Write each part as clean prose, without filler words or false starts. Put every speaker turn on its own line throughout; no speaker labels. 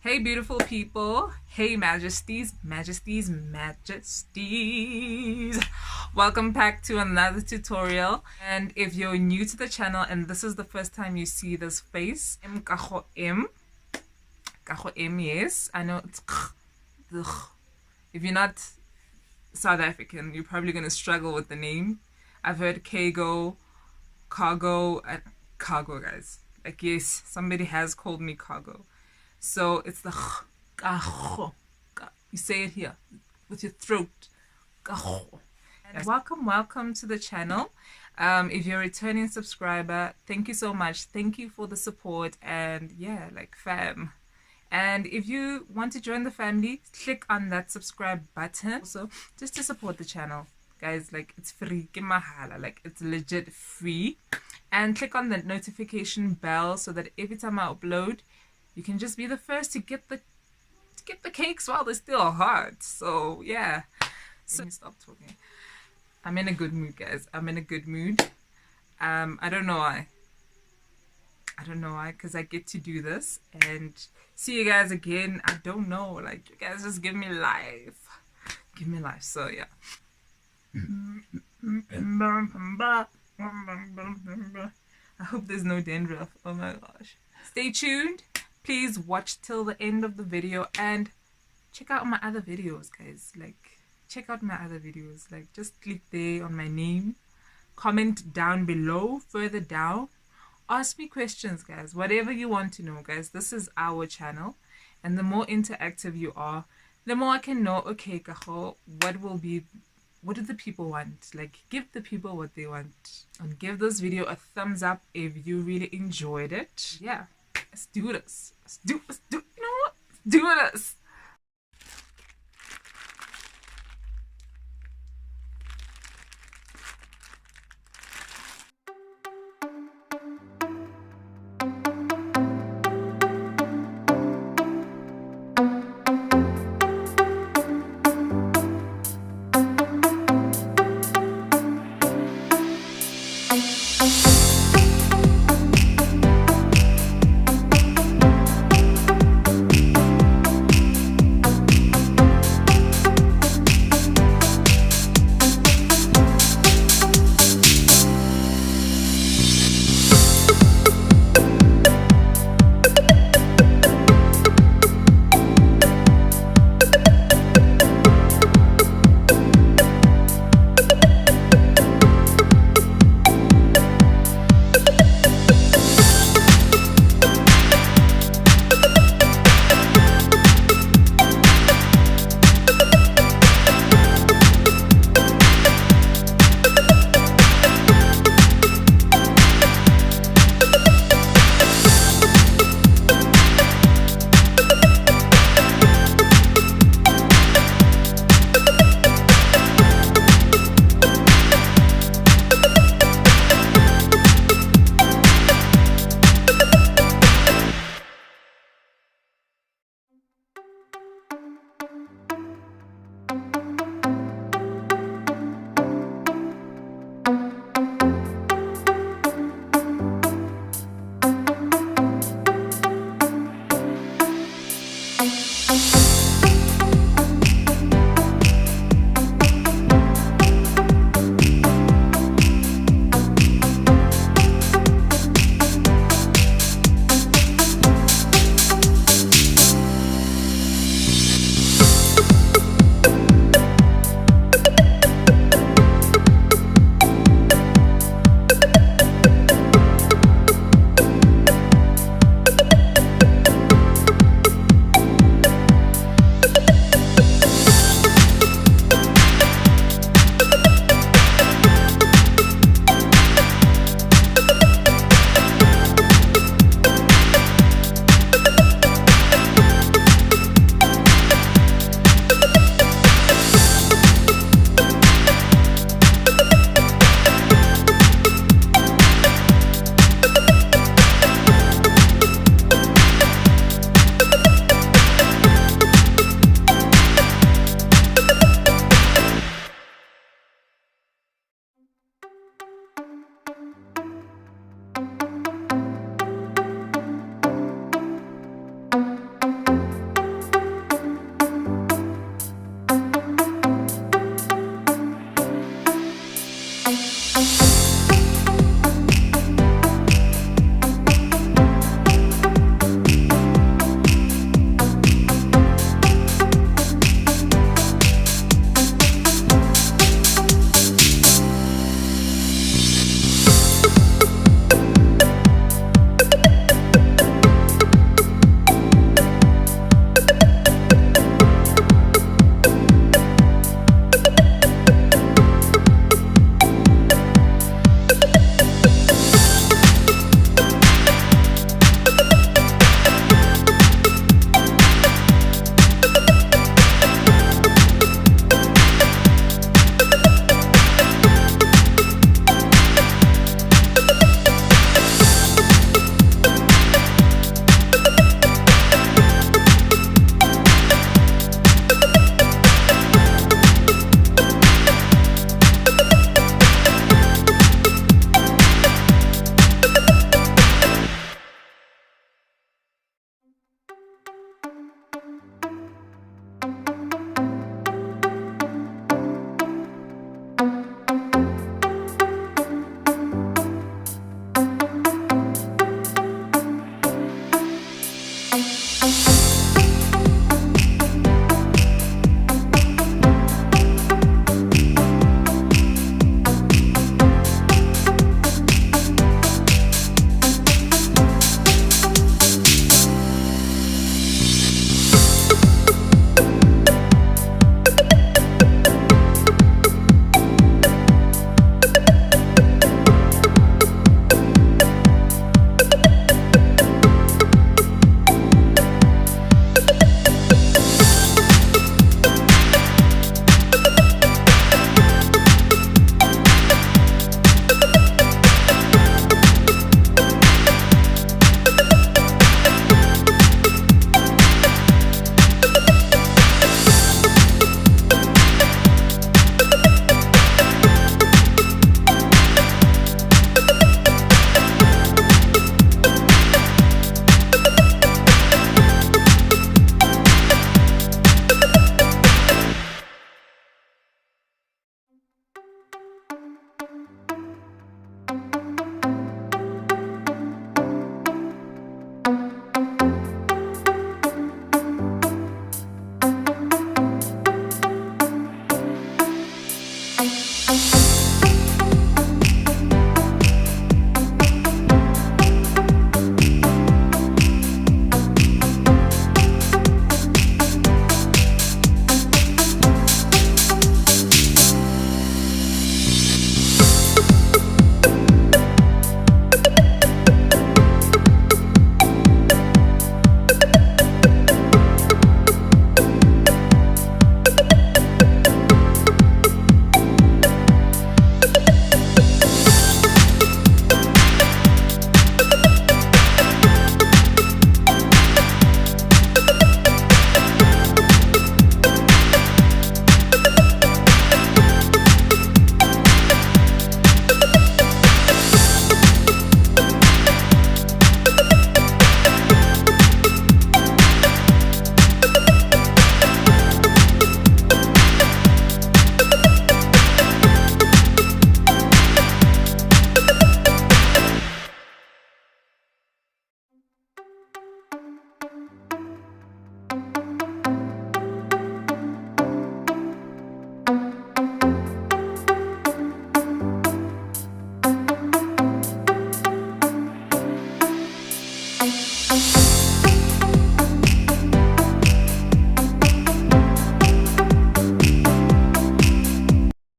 Hey beautiful people, hey majesties. Welcome back to another tutorial. And if you're new to the channel and this is the first time you see this face, Kaho M, yes, I know it's if you're not South African, you're probably gonna struggle with the name. I've heard Kago, Cargo, and Cargo, guys. Like, yes, somebody has called me Cargo. So it's the you say it here with your throat. And welcome to the channel. If you're a returning subscriber, thank you so much. Thank you for the support and yeah, like fam. And if you want to join the family, click on that subscribe button. Also, just to support the channel, guys. Like, it's free, like it's legit free. And click on the notification bell so that every time I upload, you can just be the first to get the cakes while they're still hot. So yeah. So let me stop talking. I'm in a good mood, guys. I'm in a good mood. I don't know why. Because I get to do this and see you guys again. I don't know. Like, you guys just give me life. Give me life. So yeah. I hope there's no dandruff. Oh my gosh. Stay tuned. Please watch till the end of the video and check out my other videos, guys. Like, check out my other videos. Like, just click there on my name. Comment down below, further down. Ask me questions, guys. Whatever you want to know, guys. This is our channel. And the more interactive you are, the more I can know, okay, Kaho, what do the people want? Like, give the people what they want. And give this video a thumbs up if you really enjoyed it. Yeah. Let's do this. You know what? Let's do this.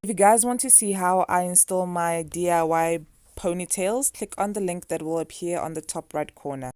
If you guys want to see how I install my DIY ponytails, click on the link that will appear on the top right corner.